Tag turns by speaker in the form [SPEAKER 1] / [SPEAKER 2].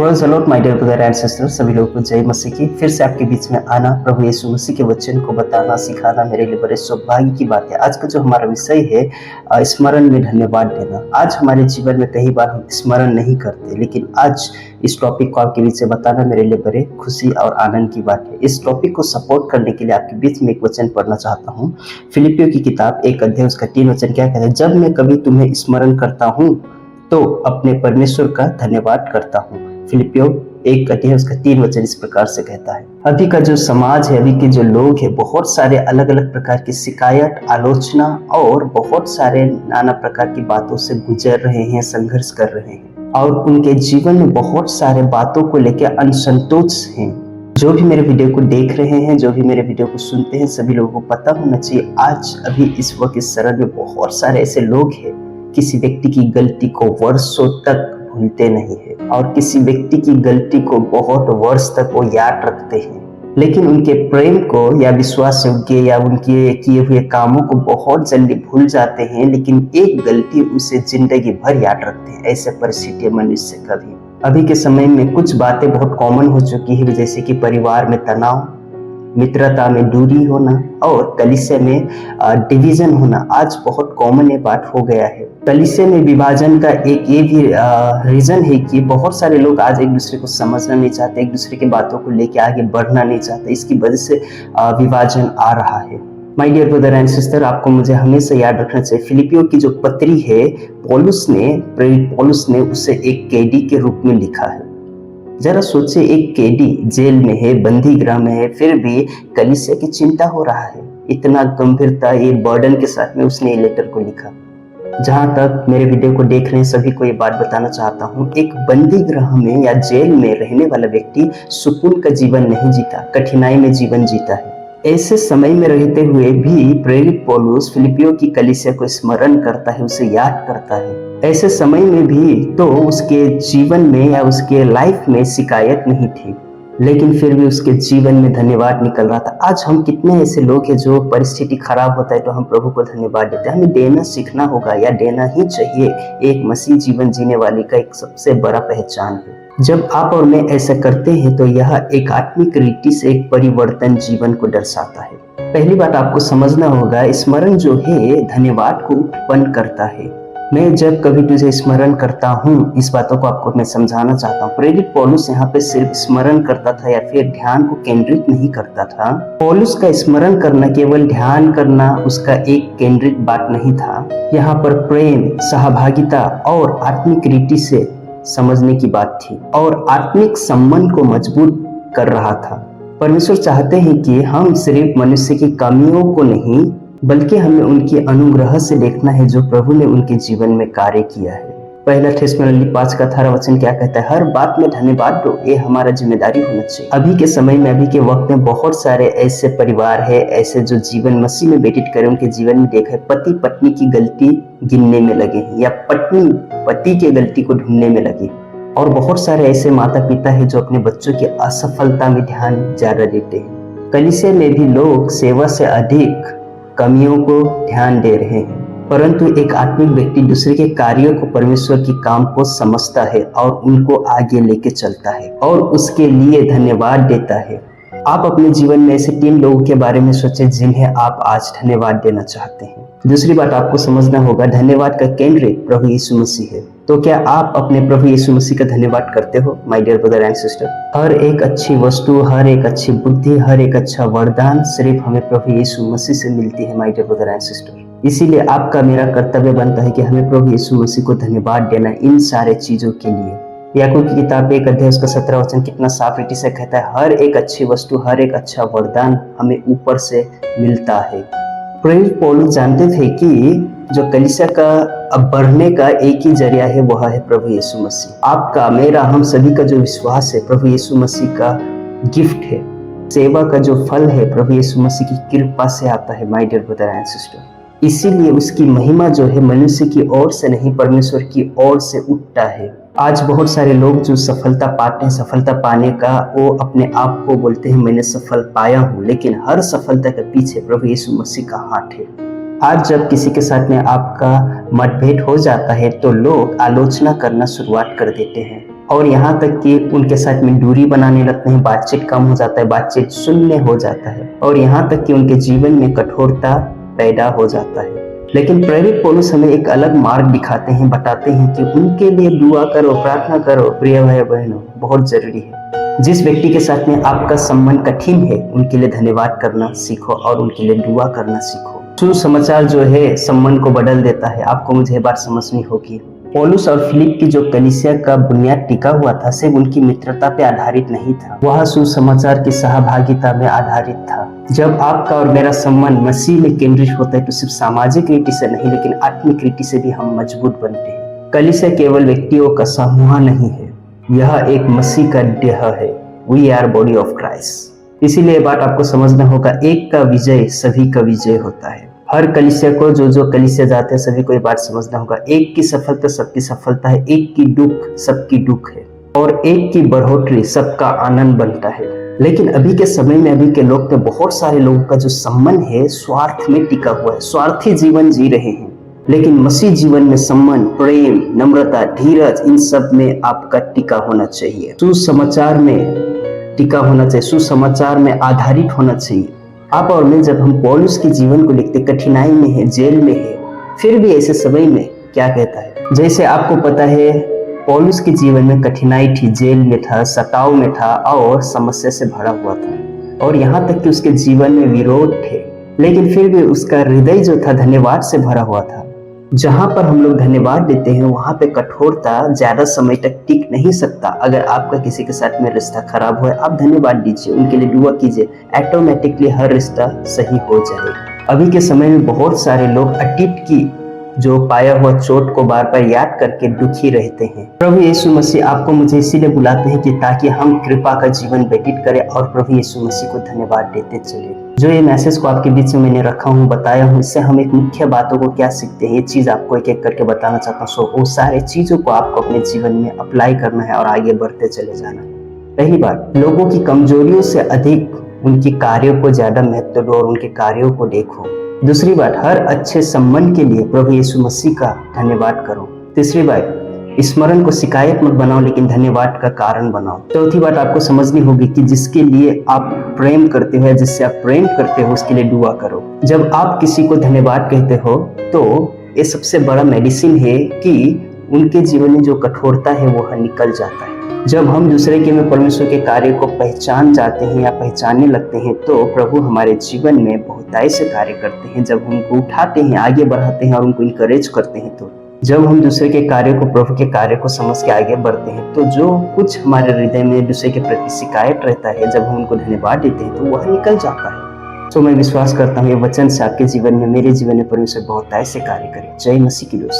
[SPEAKER 1] Praise the Lord my dear brother and sister, सभी लोगों को जय मसीह की। फिर से आपके बीच में आना, प्रभु यीशु मसीह के वचन को बताना सिखाना मेरे लिए बड़े सौभाग्य की बात है। आज का जो हमारा विषय है स्मरण में धन्यवाद देना। आज हमारे जीवन में कई बार हम स्मरण नहीं करते, लेकिन आज इस टॉपिक को आपके बीच में बताना मेरे लिए बड़े खुशी और आनंद की बात है। इस टॉपिक को सपोर्ट करने के लिए आपके बीच में एक वचन पढ़ना चाहता हूँ। फिलिपियों की किताब 1 अध्याय उसका 3 वचन क्या कहता है? जब मैं कभी तुम्हें स्मरण करता हूँ तो अपने परमेश्वर का धन्यवाद करता हूँ। फिलिपियों 1 अध्याय उसका 3 वचन इस प्रकार से कहता है। अभी का जो समाज है, अभी के जो लोग हैं, बहुत सारे अलग अलग प्रकार की शिकायत, आलोचना और बहुत सारे नाना प्रकार की बातों से गुजर रहे हैं, संघर्ष कर रहे हैं और उनके जीवन में बहुत सारे बातों को लेकर असंतोष हैं। जो भी मेरे वीडियो को देख रहे हैं, जो भी मेरे वीडियो को सुनते हैं, सभी लोगों को पता होना चाहिए आज अभी इस वक्त इस शरण में बहुत सारे ऐसे लोग हैं, किसी व्यक्ति की गलती को वर्षों तक भूलते नहीं है और किसी व्यक्ति की गलती को बहुत वर्ष तक वो याद रखते हैं, लेकिन उनके प्रेम को या विश्वास योग्य या उनके किए हुए कामों को बहुत जल्दी भूल जाते हैं, लेकिन एक गलती उसे जिंदगी भर याद रखते हैं। ऐसे परिस्थिति मनुष्य कभी अभी के समय में कुछ बातें बहुत कॉमन हो चुकी है, जैसे कि परिवार में तनाव, मित्रता में दूरी होना और कलीसिया में डिवीजन होना आज बहुत कॉमन ये बात हो गया है। कलीसिया में विभाजन का एक ये भी रीजन है कि बहुत सारे लोग आज एक दूसरे को समझना नहीं चाहते, एक दूसरे की बातों को लेकर आगे बढ़ना नहीं चाहते। इसकी वजह से विभाजन आ रहा है। My dear brother and sister, आपको मुझे हमेशा याद रखना चाहिए, फिलिपियों की जो पत्री है प्रेरित पौलुस ने उसे एक कैदी के रूप में लिखा है। जरा सोचिए, एक कैदी जेल में है, बंदी गृह में है, फिर भी कलीसिया की चिंता हो रहा है। इतना गंभीरता, ये बर्डन के साथ में उसने ये लेटर को लिखा। जहां तक मेरे वीडियो को देख रहे हैं सभी को ये बात बताना चाहता हूँ, एक बंदी गृह में या जेल में रहने वाला व्यक्ति सुकून का जीवन नहीं जीता, कठिनाई में जीवन जीता है। ऐसे समय में रहते हुए भी प्रेरित पौलुस फिलिपियों की कलीसिया को स्मरण करता है, उसे याद करता है। ऐसे समय में भी तो उसके जीवन में या उसके लाइफ में शिकायत नहीं थी, लेकिन फिर भी उसके जीवन में धन्यवाद निकल रहा था। आज हम कितने ऐसे लोग हैं जो परिस्थिति खराब होता है तो हम प्रभु को धन्यवाद देते हैं। हमें देना सीखना होगा या देना ही चाहिए। एक मसीह जीवन जीने वाले का एक सबसे बड़ा पहचान है। जब आप और मैं ऐसा करते हैं तो यह एक आत्मिक रीति से एक परिवर्तन जीवन को दर्शाता है। पहली बात आपको समझना होगा, स्मरण जो है धन्यवाद को उत्पन्न करता है। मैं जब कभी तुझे स्मरण करता हूँ, इस बातों को आपको मैं समझाना चाहता हूँ। प्रेरित पौलुस यहाँ पे सिर्फ स्मरण करता था या फिर ध्यान को केंद्रित नहीं करता था। पौलुस का स्मरण करना केवल ध्यान करना उसका एक केंद्रित बात नहीं था। यहाँ पर प्रेम, सहभागिता और आत्मिक रीति से समझने की बात थी और आत्मिक संबंध को मजबूत कर रहा था। परमेश्वर चाहते हैं कि हम सिर्फ मनुष्य की कमियों को नहीं, बल्कि हमें उनके अनुग्रह से देखना है जो प्रभु ने उनके जीवन में कार्य किया है। पहला थिस्सलुनीकी 5:18 वचन क्या कहता है? हर बात में धन्यवाद दो, ये हमारा जिम्मेदारी होना चाहिए। अभी के समय में, अभी के वक्त में बहुत सारे ऐसे परिवार है, ऐसे जो जीवन मसीह में व्यतीत करे, उनके जीवन में देखा है पति पत्नी की गलती गिनने में लगे हैं या पत्नी पति की गलती को ढूंढने में लगी। और बहुत सारे ऐसे माता पिता है जो अपने बच्चों की असफलता में ध्यान ज्यादा देते हैं। कलीसिया में भी लोग सेवा से अधिक कमियों को ध्यान दे रहे हैं, परंतु एक आत्मिक व्यक्ति दूसरे के कार्यों को, परमेश्वर की काम को समझता है और उनको आगे लेके चलता है और उसके लिए धन्यवाद देता है। आप अपने जीवन में ऐसे 3 लोगों के बारे में सोचें जिन्हें आप आज धन्यवाद देना चाहते हैं। दूसरी बात आपको समझना होगा, धन्यवाद का केंद्र प्रभु यीशु मसीह है। तो क्या आप अपने प्रभु यीशु मसीह का धन्यवाद करते हो? My dear brother and sister, हर एक अच्छी वस्तु, हर एक अच्छी बुद्धि, हर एक अच्छा वरदान सिर्फ हमें प्रभु यीशु मसीह से मिलती है। My dear brother and sister, इसीलिए आपका मेरा कर्तव्य बनता है कि हमें प्रभु यीशु मसीह को धन्यवाद देना इन सारे चीजों के लिए। याकूब की किताब 1 अध्याय उसका 17 वचन कितना साफ रीति से कहता है, हर एक अच्छी वस्तु, हर एक अच्छा वरदान हमें ऊपर से मिलता है। प्रेरित पौलुस जानते थे कि जो कलीसिया का अब बढ़ने का एक ही जरिया है, वह है प्रभु यीशु मसीह। आपका, मेरा, हम सभी का जो विश्वास है प्रभु यीशु मसीह का गिफ्ट है। सेवा का जो फल है प्रभु यीशु मसीह की कृपा से आता है। My dear brother and sister, इसीलिए उसकी महिमा जो है मनुष्य की ओर से नहीं, परमेश्वर की ओर से उठता है। आज बहुत सारे लोग जो सफलता पाते हैं, सफलता पाने का वो अपने आप को बोलते हैं मैंने सफल पाया हूँ, लेकिन हर सफलता के पीछे प्रभु यीशु मसीह का हाथ है। आज जब किसी के साथ में आपका मतभेद हो जाता है तो लोग आलोचना करना शुरुआत कर देते हैं और यहाँ तक कि उनके साथ में दूरी बनाने लगते हैं, बातचीत कम हो जाता है, बातचीत शून्य हो जाता है और यहाँ तक कि उनके जीवन में कठोरता पैदा हो जाता है। लेकिन प्रेरित पौलुस हमें एक अलग मार्ग दिखाते हैं, बताते हैं कि उनके लिए दुआ करो, प्रार्थना करो। प्रिय भाई बहनों, बहुत जरूरी है। जिस व्यक्ति के साथ में आपका संबंध कठिन है उनके लिए धन्यवाद करना सीखो और उनके लिए दुआ करना सीखो। सुसमाचार जो है संबंध को बदल देता है। आपको मुझे बात समझनी होगी। पौलुस और फिलिप की जो कलीसिया का बुनियाद टिका हुआ था सिर्फ उनकी मित्रता पे आधारित नहीं था, वह सुसमाचार की सहभागिता में आधारित था। जब आपका और मेरा संबंध मसीह में केंद्रित होता है तो सिर्फ सामाजिक रीति से नहीं लेकिन आत्मिक रीति से भी हम मजबूत बनते हैं। कलीसिया केवल व्यक्तियों का समूह नहीं है, यह एक मसीह का देह है। We are body of Christ. इसीलिए बात आपको समझना होगा, एक का विजय सभी का विजय होता है। हर कलीसिया को जो कलीसिया जाते हैं सभी को ये बात समझना होगा, एक की सफलता सबकी सफलता है, एक की दुख सबकी दुख है और एक की बढ़ोतरी सबका आनंद बनता है। लेकिन अभी के समय में अभी के लोग, बहुत सारे लोगों का जो संबंध है स्वार्थ में टिका हुआ है, स्वार्थी जीवन जी रहे हैं। लेकिन मसीह जीवन में संबंध, प्रेम, नम्रता, धीरज, इन सब में आपका टिका होना चाहिए। सुसमाचार में टिका होना चाहिए, सुसमाचार में आधारित होना चाहिए। आप और मैं जब हम पौलुस के जीवन को लिखते, कठिनाई में है, जेल में है, फिर भी ऐसे समय में क्या कहता है। जैसे आपको पता है पौलुस के जीवन में कठिनाई थी, जेल में था, सताव में था और समस्या से भरा हुआ था और यहाँ तक कि उसके जीवन में विरोध थे, लेकिन फिर भी उसका हृदय जो था धन्यवाद से भरा हुआ था। जहाँ पर हम लोग धन्यवाद देते हैं वहाँ पे कठोरता ज्यादा समय तक टिक नहीं सकता। अगर आपका किसी के साथ में रिश्ता खराब हुआ है, आप धन्यवाद दीजिए, उनके लिए दुआ कीजिए, ऑटोमेटिकली हर रिश्ता सही हो जाएगा। अभी के समय में बहुत सारे लोग अतीत की जो पाया हुआ चोट को बार बार याद करके दुखी रहते हैं। प्रभु यीशु मसीह आपको मुझे इसीलिए बुलाते हैं कि ताकि हम कृपा का जीवन व्यतीत करें और प्रभु यीशु मसीह को धन्यवाद देते चले। जो ये मैसेज को आपके बीच में मैंने रखा हूँ, बताया हूँ, इससे हम एक मुख्य बातों को क्या सीखते हैं, ये चीज आपको एक एक करके बताना चाहता हूँ। सो वो सारे चीजों को आपको अपने जीवन में अप्लाई करना है और आगे बढ़ते चले जाना है। पहली बात, लोगों की कमजोरियों से अधिक उनके कार्यों को ज्यादा महत्व दो और उनके कार्यों को देखो। दूसरी बात, हर अच्छे संबंध के लिए प्रभु यीशु मसीह का धन्यवाद करो। तीसरी बात, स्मरण को शिकायत मत बनाओ लेकिन धन्यवाद का कारण बनाओ। चौथी बात आपको समझनी होगी कि जिसके लिए आप प्रेम करते हो या जिससे आप प्रेम करते हो उसके लिए दुआ करो। जब आप किसी को धन्यवाद कहते हो तो ये सबसे बड़ा मेडिसिन है कि उनके जीवन में जो कठोरता है वो निकल जाता है। जब हम दूसरे के में परमेश्वर के कार्य को पहचान जाते हैं या पहचानने लगते हैं तो प्रभु हमारे जीवन में बहुतायत से कार्य करते हैं। जब हम उनको उठाते हैं, आगे बढ़ाते हैं और उनको इनकरेज करते हैं, तो जब हम दूसरे के कार्य को, प्रभु के कार्य को समझ के आगे बढ़ते हैं, तो जो कुछ हमारे हृदय में दूसरे के प्रति शिकायत रहता है, जब हम उनको धन्यवाद देते हैं तो वह निकल जाता है। तो मैं विश्वास करता हूँ ये वचन से आपके जीवन में, मेरे जीवन में परमेश्वर बहुतायत से कार्य करे। जय मसीह की दोस्त।